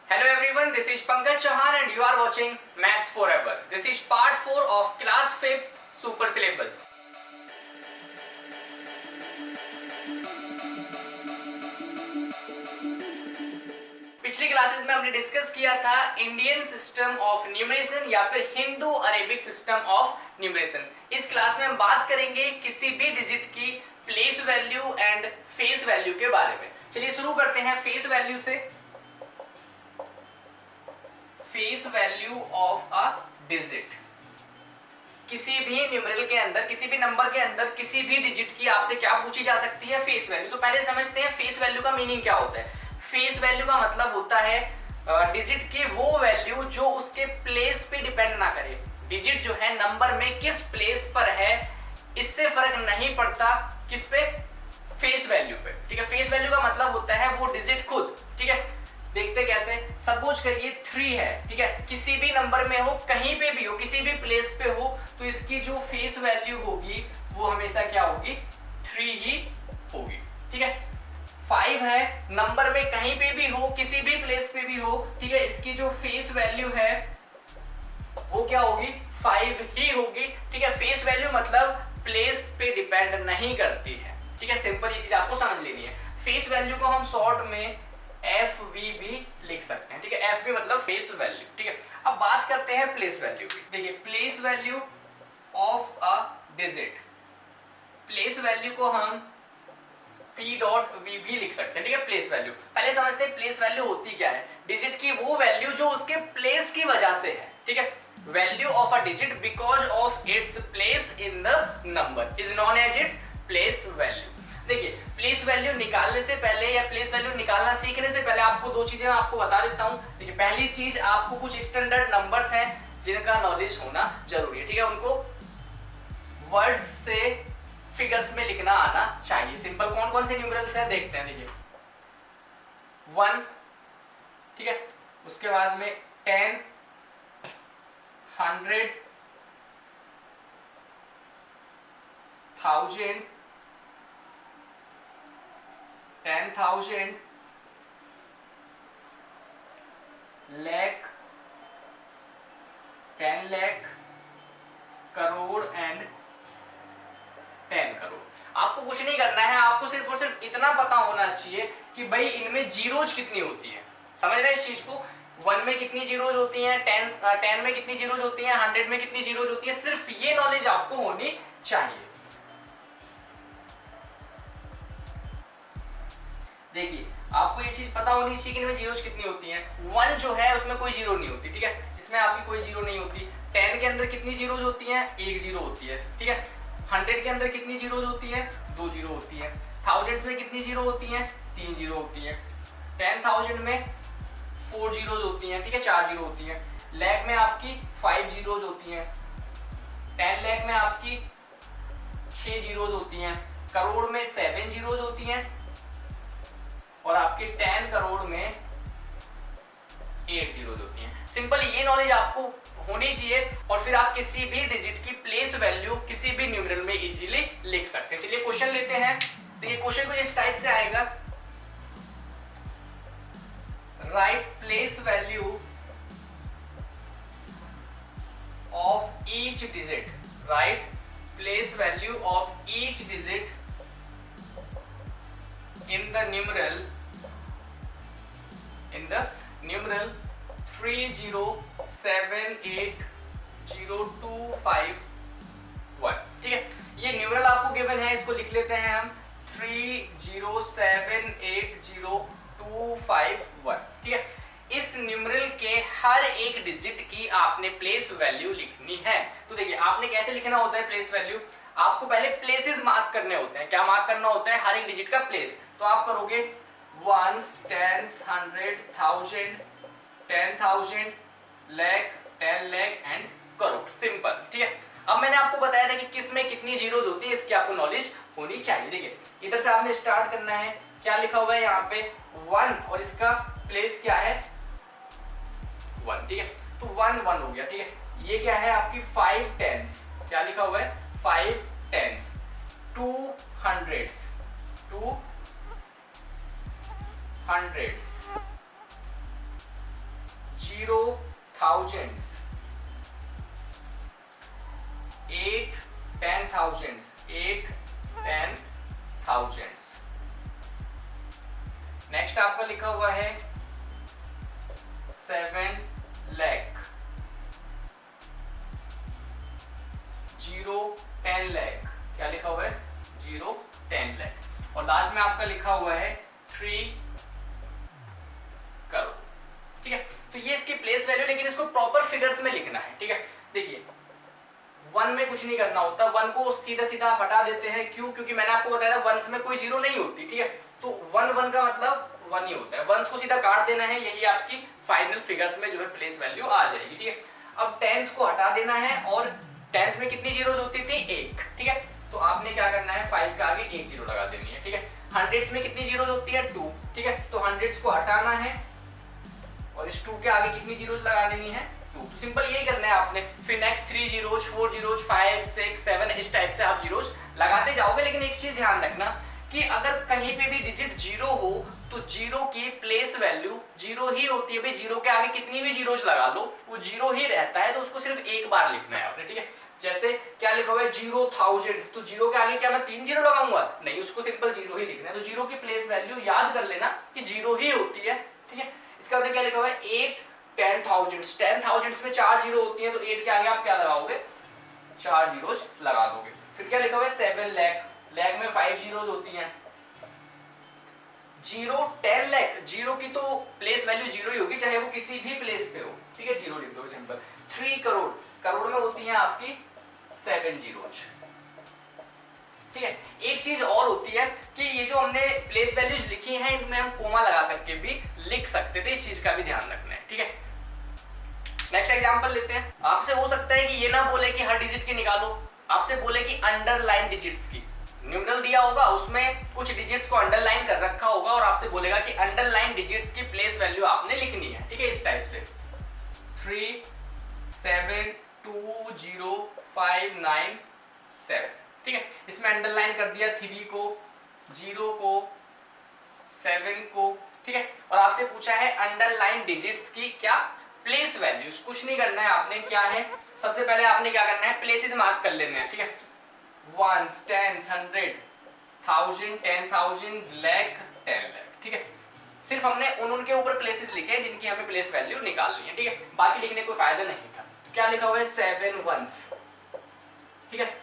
Hello everyone, this is Pankaj Chauhan and you are watching Maths Forever. This is part 4 of class 5 super syllabus. पिछली classes में हमने discuss किया था Indian system of numeration या फिर Hindu Arabic system of numeration. इस class में हम बात करेंगे किसी भी डिजिट की place value and face value के बारे में। चलिए शुरू करते हैं फेस वैल्यू से। Face value of a digit, किसी भी न्यूमेरल के अंदर, किसी भी नंबर के अंदर किसी भी डिजिट की आपसे क्या पूछी जा सकती है? Face value. तो पहले समझते हैं फेस वैल्यू का मीनिंग क्या होता है। फेस वैल्यू का मतलब होता है डिजिट की वो वैल्यू जो उसके प्लेस पे डिपेंड ना करे। डिजिट जो है नंबर में किस प्लेस पर है इससे फर्क नहीं पड़ता, किस पे? फेस वैल्यू पे। ठीक है, फेस वैल्यू का मतलब होता है वो डिजिट खुद। ठीक है, देखते कैसे। सपोज करिए 3 है, ठीक है, किसी भी नंबर में हो, कहीं पे भी हो, किसी भी प्लेस पे हो, तो इसकी जो फेस वैल्यू होगी वो हमेशा क्या होगी? 3 ही होगी। ठीक है, 5 है, नंबर में कहीं पे भी हो, किसी भी प्लेस पे भी हो, ठीक है, इसकी जो फेस वैल्यू है वो क्या होगी? 5 ही होगी। ठीक है, फेस वैल्यू मतलब प्लेस पे डिपेंड नहीं करती है। ठीक है, सिंपल ये चीज आपको समझ लेनी है। फेस वैल्यू को हम शॉर्ट में FV भी लिख सकते हैं। ठीक है, FV मतलब फेस वैल्यू। ठीक है, अब बात करते हैं प्लेस वैल्यू की। देखिए, place value of a digit, place value को हम P.V भी लिख सकते हैं। ठीक है, प्लेस वैल्यू। पहले समझते हैं प्लेस वैल्यू होती क्या है। डिजिट की वो वैल्यू जो उसके प्लेस की वजह से है। ठीक है, value of a digit because of its place in the number is known as its place value. देखिए, प्लेस वैल्यू निकालने से पहले या प्लेस वैल्यू निकालना सीखने से पहले आपको दो चीजें मैं आपको बता देता हूं। देखिए, पहली चीज, आपको कुछ स्टैंडर्ड नंबर्स हैं जिनका नॉलेज होना जरूरी है। ठीक है, उनको वर्ड्स से फिगर्स में लिखना आना चाहिए। सिंपल कौन कौन से न्यूमेरल्स हैं देखते हैं। देखिए, 1, ठीक है, उसके बाद में 10, 100, 1000, 10,000, lakh, 10 lakh, crore and 10 crore. आपको कुछ नहीं करना है, आपको सिर्फ और सिर्फ इतना पता होना चाहिए कि भाई इनमें जीरोज कितनी होती है। समझ रहे हैं इस चीज को? 1 में कितनी जीरोज होती हैं, 10 में कितनी जीरोज होती हैं, 100 में कितनी जीरोज होती है, सिर्फ ये नॉलेज आपको होनी चाहिए। देखिए, आपको ये चीज पता होनी चाहिए कि इनमें जीरोज कितनी होती हैं। 1 जो है उसमें कोई जीरो नहीं होती। ठीक है, इसमें आपकी कोई जीरो नहीं होती। 10 के अंदर कितनी जीरोज होती हैं? 1 जीरो होती है। ठीक है, 100 के अंदर कितनी जीरोज होती है? 2 जीरो होती है। 1000 में कितनी जीरो होती है? 3 जीरो होती है। 10,000 में 4 जीरोज होती हैं। ठीक है, 4 जीरो होती है। लैख में आपकी 5 जीरोज होती हैं। 10 लाख में आपकी 6 जीरोज होती हैं। करोड़ में 7 जीरोज होती हैं और आपके 10 करोड़ में 8 जीरोज होती हैं। सिंपल ये नॉलेज आपको होनी चाहिए और फिर आप किसी भी डिजिट की प्लेस वैल्यू किसी भी न्यूमेरल में इजीली लिख सकते हैं। चलिए क्वेश्चन लेते हैं। तो ये क्वेश्चन कुछ इस टाइप से आएगा, right place value of each digit, right place value of each digit in the numeral 3078025 ठीक है, ये न्यूमेरल आपको गिवन है, इसको लिख लेते हैं हम 3078025 ठीक है। इस न्यूमेरल के हर एक डिजिट की आपने प्लेस वैल्यू लिखनी है। तो देखिए, आपने कैसे लिखना होता है प्लेस वैल्यू? आपको पहले प्लेसेस मार्क करने होते हैं। क्या मार्क करना होता है? हर एक डिजिट का प्लेस। तो आप करोगे 1s, 10s, 100, 1000, 10,000, lakh, 10 lakh and crore. Simple. ठीक है, अब मैंने आपको बताया था कि किस में कितनी जीरोज होती है, इसकी आपको नॉलेज होनी चाहिए। देखिए, इधर से आपने स्टार्ट करना है। क्या लिखा हुआ है यहाँ पे? 1 और इसका प्लेस क्या है? 1। ठीक है, तो 1 1 हो गया। ठीक है, ये क्या है आपकी? 5 10s। क्या लिखा हुआ है? 5 10s, 2 hundreds, 2 hundreds, thousands, 8 10 thousands, 8 10 thousands. Next आपका लिखा हुआ है 7 लाख, 0 10 लाख, क्या लिखा हुआ है 0 10 लाख। और लास्ट में आपका लिखा हुआ है 3 करोड़। ठीक है, तो ये इसकी प्लेस वैल्यू, लेकिन इसको प्रॉपर फिगर्स में लिखना है। ठीक है, देखिए 1 में कुछ नहीं करना होता, 1 को सीधा सीधा आप हटा देते हैं। क्यों? क्योंकि मैंने आपको बताया था 1s में कोई जीरो नहीं होती। ठीक है, तो 1 1 का मतलब 1 ही होता है, 1s को सीधा काट देना है, यही आपकी फाइनल फिगर्स में जो है प्लेस वैल्यू आ जाएगी। ठीक है, अब 10s को हटा देना है, और 10s में कितनी जीरोज होती थी 1। ठीक है, तो आपने क्या करना है 5 के आगे 1 जीरो लगा देनी है। ठीक है, 100s में कितनी जीरोज होती है 2। ठीक है, तो 100s को हटाना है और इस 2 के आगे कितनी जीरोज लगा देनी है 2। तो सिंपल यही करना है आपने। फिर नेक्स्ट 3 जीरोज, 4 जीरोज, 5 6 7 इस टाइप से आप जीरोज लगाते जाओगे। लेकिन एक चीज ध्यान रखना कि अगर कहीं पे भी डिजिट जीरो हो तो जीरो की प्लेस वैल्यू जीरो ही होती है। भाई जीरो के आगे कितनी भी जीरोज लगा लो वो जीरो ही रहता है, तो उसको सिर्फ एक बार लिखना है आपने। ठीक है, जैसे क्या लिखा हुआ है 0 थाउजेंड्स, तो जीरो के आगे क्या मैं 3 जीरो लगाऊंगा? नहीं, उसको सिंपल जीरो ही लिखना है। तो जीरो की प्लेस वैल्यू याद कर लेना कि जीरो ही होती है। ठीक है, इसका मतलब क्या लिखा हुआ है 8 10 थाउजेंड्स, 10 थाउजेंड्स में 4 जीरो होती है, तो 8 के आगे आप क्या लगाओगे 4 जीरोज लगा दोगे। फिर क्या लिखा हुआ है 7 लाख, लाख में 5 जीरोज होती हैं। 0 10 लाख, जीरो की तो प्लेस वैल्यू जीरो ही होगी चाहे वो किसी भी प्लेस पे हो। ठीक है, जीरो लिख दो सिंपल। 3 करोड़, करोड़ में होती है आपकी 7 जीरोज। ठीक है, एक चीज और होती है कि ये जो हमने प्लेस वैल्यूज लिखी हैं इनमें हम कोमा लगा करके भी लिख सकते थे, इस चीज का भी ध्यान रखना है। ठीक है, नेक्स्ट एग्जांपल लेते हैं। आपसे हो सकता है कि ये ना बोले कि हर डिजिट की निकालो, आपसे बोले कि अंडरलाइन डिजिट्स की। न्यूमरल दिया होगा, उसमें कुछ डिजिट्स को अंडरलाइन कर रखा होगा और आपसे बोलेगा कि अंडरलाइन डिजिट्स की प्लेस वैल्यू आपने लिखनी है। ठीक है, इस टाइप से 3 7 2 0 5 9 7। ठीक है, इसमें अंडरलाइन कर दिया 3 को, 0 को, 7 को। ठीक है, और आपसे पूछा है अंडरलाइन डिजिट्स की क्या प्लेस वैल्यूज। कुछ नहीं करना है आपने, क्या है सबसे पहले आपने क्या करना है प्लेसेस मार्क कर लेने हैं। ठीक है, 1s 10s 100 1000 10,000 लाख 10 लाख। ठीक है, सिर्फ हमने उनके ऊपर प्लेसेस लिखे हैं जिनकी हमें प्लेस वैल्यू निकालनी है। ठीक है, बाकी लिखने को फायदा नहीं था। क्या लिखा हुआ है 7 1s। ठीक है,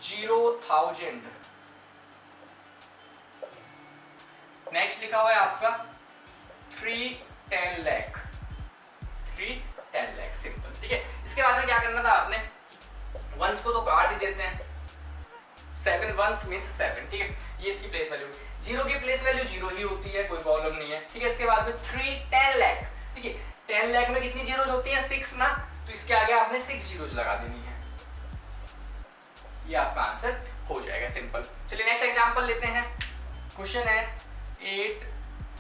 0,000। नेक्स्ट लिखा हुआ है आपका 3 10 लाख, 3 10 लाख सिंपल। ठीक है, इसके बाद में क्या करना था आपने, वंस को तो काट ही देते हैं, 7 1s मींस 7। ठीक है, ये इसकी प्लेस वैल्यू। जीरो की प्लेस वैल्यू जीरो ही होती है, कोई प्रॉब्लम नहीं है। ठीक है, इसके बाद में 3 10 लाख। ठीक है, 10 लाख में कितनी जीरोज होती है 6 ना, तो इसके आगे आपने 6 जीरोज लगा देनी है। ये आपका आंसर हो जाएगा सिंपल। चलिए नेक्स्ट एग्जांपल लेते हैं। क्वेश्चन है 8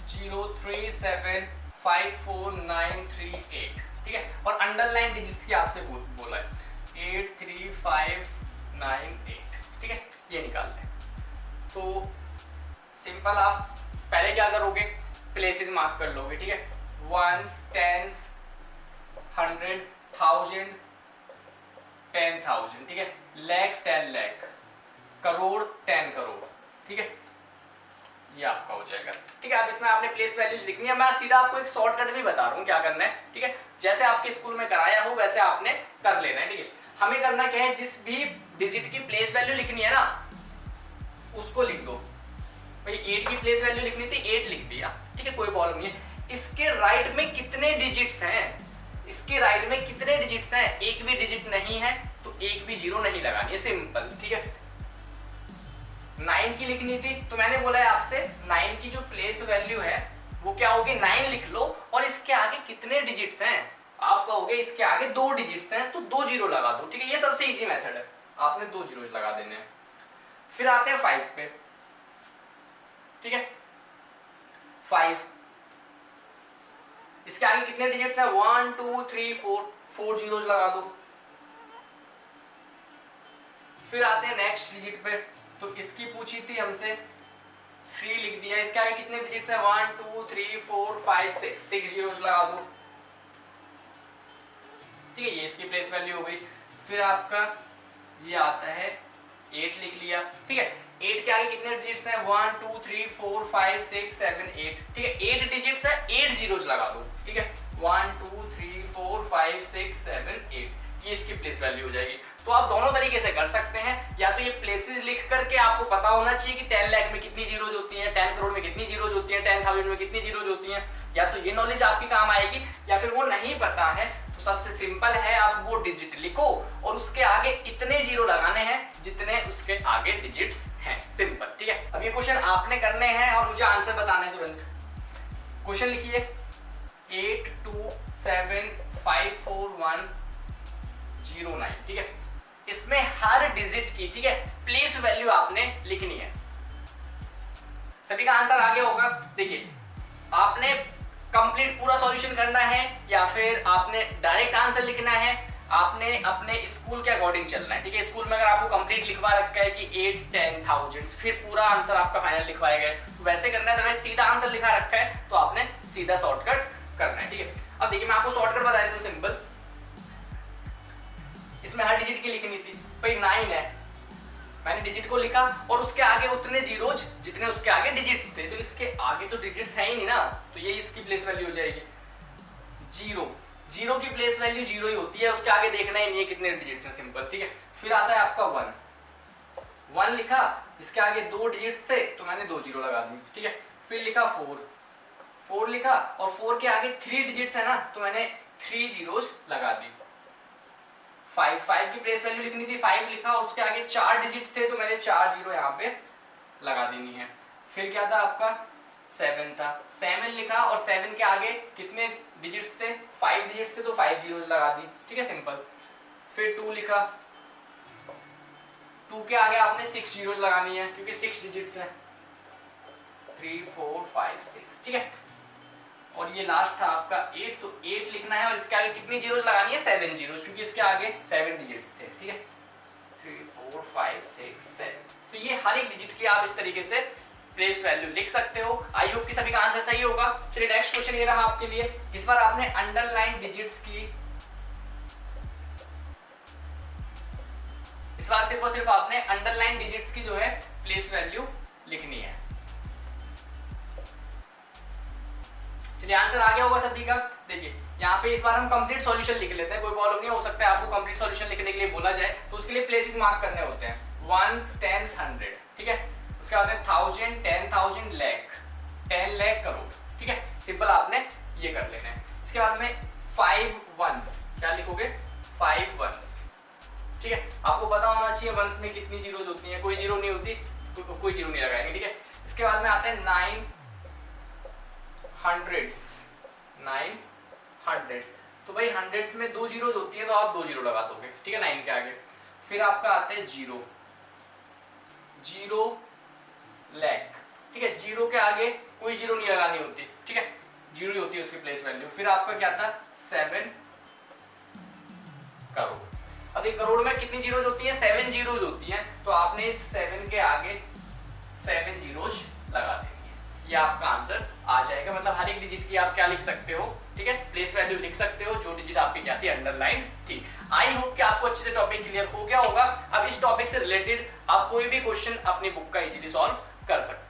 0 3 7 5 4 9 3 8। ठीक है, और अंडरलाइन डिजिट्स की आपसे बोला है 8 3 5 9 8। ठीक है, ये निकाल लें। तो सिंपल आप पहले क्या करोगे प्लेसेस मार्क कर लोगे। ठीक है, 1s 10s 100 1000 10,000। ठीक है, लाख 10 लाख, करोड़ 10 करोड़। ठीक है, ये आपका हो जाएगा। ठीक है, अब इसमें आपने प्लेस वैल्यूज लिखनी है। मैं सीधा आपको एक शॉर्टकट भी बता रहा हूँ क्या करना है। ठीक है, जैसे आपके स्कूल में कराया हो वैसे आपने कर लेना है। ठीक है, हमें करना क्या है, जिस भी डिजिट की प्लेस वैल्यू लिखनी है ना उसको लिख दो। भाई 8 की प्लेस वैल्यू लिखनी थी 8 लिख दिया। ठीक है, कोई प्रॉब्लम नहीं है। इसके राइट में कितने डिजिट्स हैं, इसके राइट में कितने डिजिट्स हैं, एक भी डिजिट नहीं है तो एक भी जीरो नहीं लगानी है, सिंपल। ठीक है, 9 की लिखनी थी तो मैंने बोला है आपसे 9 की जो प्लेस वैल्यू है वो क्या होगी 9 लिख लो, और इसके आगे कितने डिजिट्स हैं आप कहोगे इसके आगे 2 डिजिट्स हैं तो 2 जीरो लगा दो। ठीक है, ये सबसे इजी मेथड है, आपने 2 जीरोस लगा देने हैं। फिर आते हैं 5 पे। ठीक है, 5 इसके आगे कितने डिजिट्स हैं 1 2 3 4, 4 जीरोस लगा दो। फिर आते हैं नेक्स्ट डिजिट पे, तो इसकी पूछी थी हमसे 3 लिख दिया। इसके आगे कितने डिजिट्स हैं 1 2 3 4 5 6, 6 जीरोस लगा दो। ठीक है, ये इसकी प्लेस वैल्यू हो गई। फिर आपका ये आता है 8 लिख लिया, ठीक है। 8 के आगे कितने डिजिट्स हैं, 1 2 3 4 5 6 7 8, ठीक है। 8 डिजिट्स है, 8 जीरोस लगा दो, ठीक है। 1 2 3 4 5 6 7 8, ये इसकी प्लेस वैल्यू हो जाएगी। तो आप दोनों तरीके से कर सकते हैं, या तो ये प्लेसेस लिख करके आपको पता होना चाहिए कि 10 लाख में कितनी जीरोज होती हैं, 10 करोड़ में कितनी जीरोज होती हैं, 10,000 में कितनी जीरोज होती हैं, या तो ये नॉलेज आपकी काम आएगी। या फिर वो नहीं पता है तो सबसे सिंपल है, आप वो डिजिट लिखो और उसके आगे इतने जीरो लगाने हैं जितने उसके आगे डिजिट्स हैं, सिंपल, ठीक है। अब ये क्वेश्चन आपने करने हैं और मुझे आंसर बताना है तुरंत। क्वेश्चन लिखिए 82754109, ठीक है। इसमें हर डिजिट की, ठीक है, प्लेस वैल्यू आपने लिखनी है। सभी का आंसर आगे होगा। देखिए, आपने कंप्लीट पूरा सॉल्यूशन करना है या फिर आपने डायरेक्ट आंसर लिखना है, आपने अपने स्कूल के अकॉर्डिंग चलना है, ठीक है। स्कूल में अगर आपको कंप्लीट लिखवा रखा है कि 8 10,000, फिर पूरा आंसर आपका फाइनल लिखवाया गया है, वैसे करना है। अगर सीधा आंसर लिखा रखा है तो आपने सीधा शॉर्टकट करना है, ठीक है। अब देखिए, मैं आपको शॉर्टकट बता देता हूं, सिंपल। इसमें हर डिजिट की लिखनी थी, भाई 9 है, मैंने डिजिट को लिखा और उसके आगे उतने जीरोज जितने उसके आगे डिजिट्स थे, तो इसके आगे तो डिजिट्स है ही नहीं ना, तो ये इसकी प्लेस वैल्यू हो जाएगी 0। 0 की प्लेस वैल्यू 0 ही होती है, उसके आगे देखना ही नहीं है कितने डिजिट्स हैं, सिंपल, ठीक है। फिर आता है आपका 1 लिखा, इसके आगे 2 डिजिट्स थे तो मैंने 2 जीरो लगा दी, ठीक है। फिर लिखा 4 लिखा और 4 के आगे 3 डिजिट्स है ना, तो मैंने 3 जीरोज लगा दी। 5 की प्लेस वैल्यू लिखनी थी, 5 लिखा और उसके आगे 4 डिजिट थे तो मैंने 4 जीरो यहाँ पे लगा देनी है। फिर क्या था आपका 7 था, 7 लिखा और 7 के आगे कितने डिजिट्स थे, 5 डिजिट्स थे तो 5 जीरोज लगा दी, ठीक है, सिंपल। फिर 2 लिखा, 2 के आगे आपने 6 जीरोज लगानी है क्योंकि 6 डिजिट्स हैं, 3 4 5 6, ठीक है। और ये लास्ट था आपका 8, तो 8 लिखना है और इसके आगे कितनी जीरोज लगानी है, 7 जीरोज, क्योंकि इसके आगे 7 डिजिट्स थे, ठीक है। 3 4 5 6 7, तो ये हर एक डिजिट की आप इस तरीके से प्लेस वैल्यू लिख सकते हो। आई होप कि सभी का आंसर सही होगा। चलिए नेक्स्ट क्वेश्चन ये रहा आपके लिए। इस बार आपने अंडरलाइन डिजिट्स की, इस बार सिर्फ और सिर्फ आपने अंडरलाइन डिजिट्स की जो है प्लेस वैल्यू लिखनी है। चलिए आंसर आ गया होगा सभी का। देखिए यहाँ पे इस बार हम कंप्लीट सॉल्यूशन लिख लेते हैं, कोई प्रॉब्लम नहीं, हो सकता है आपको कंप्लीट सॉल्यूशन लिखने के लिए बोला जाए तो उसके लिए प्लेसेस मार्क करने होते हैं। 1 10 100, ठीक है। उसके बाद में 1000 10,000 लाख, 10 लाख करोड़, ठीक है। सिंपल आपने ये कर लेना है। इसके बाद में 5 वंस, क्या लिखोगे, 5 वंस, ठीक है। आपको पता होना चाहिए वंस में कितनी जीरोज होती हैं, कोई जीरो नहीं होती, कोई जीरो नहीं लगाएंगे, ठीक है। इसके बाद में आता है 9 हंड्रेड्स, 9 हंड्रेड्स, तो भाई हंड्रेड्स में 2 जीरोज होती हैं तो आप 2 जीरो लगा दोगे, ठीक है, 9 के आगे। फिर आपका आता है 0 लाख, ठीक है। 0 के आगे कोई जीरो नहीं लगानी होती, ठीक है, जीरो ही होती है उसकी प्लेस वैल्यू। फिर आपका क्या था, 7 करोड़। अब एक करोड़ में कितनी जीरोज होती है, 7 जीरोज होती हैं, तो आपने इस 7 के आगे 7 जीरोज लगा देनी है, ये आपका आंसर आ जाएगा। मतलब हर एक डिजिट की आप क्या लिख सकते हो, ठीक है, प्लेस वैल्यू लिख सकते हो, जो डिजिट आपकी क्या थी, अंडरलाइन थी। आई होप कि आपको अच्छे से टॉपिक क्लियर हो गया होगा। अब इस टॉपिक से रिलेटेड आप कोई भी क्वेश्चन अपनी बुक का इजीली सॉल्व कर सकते हो।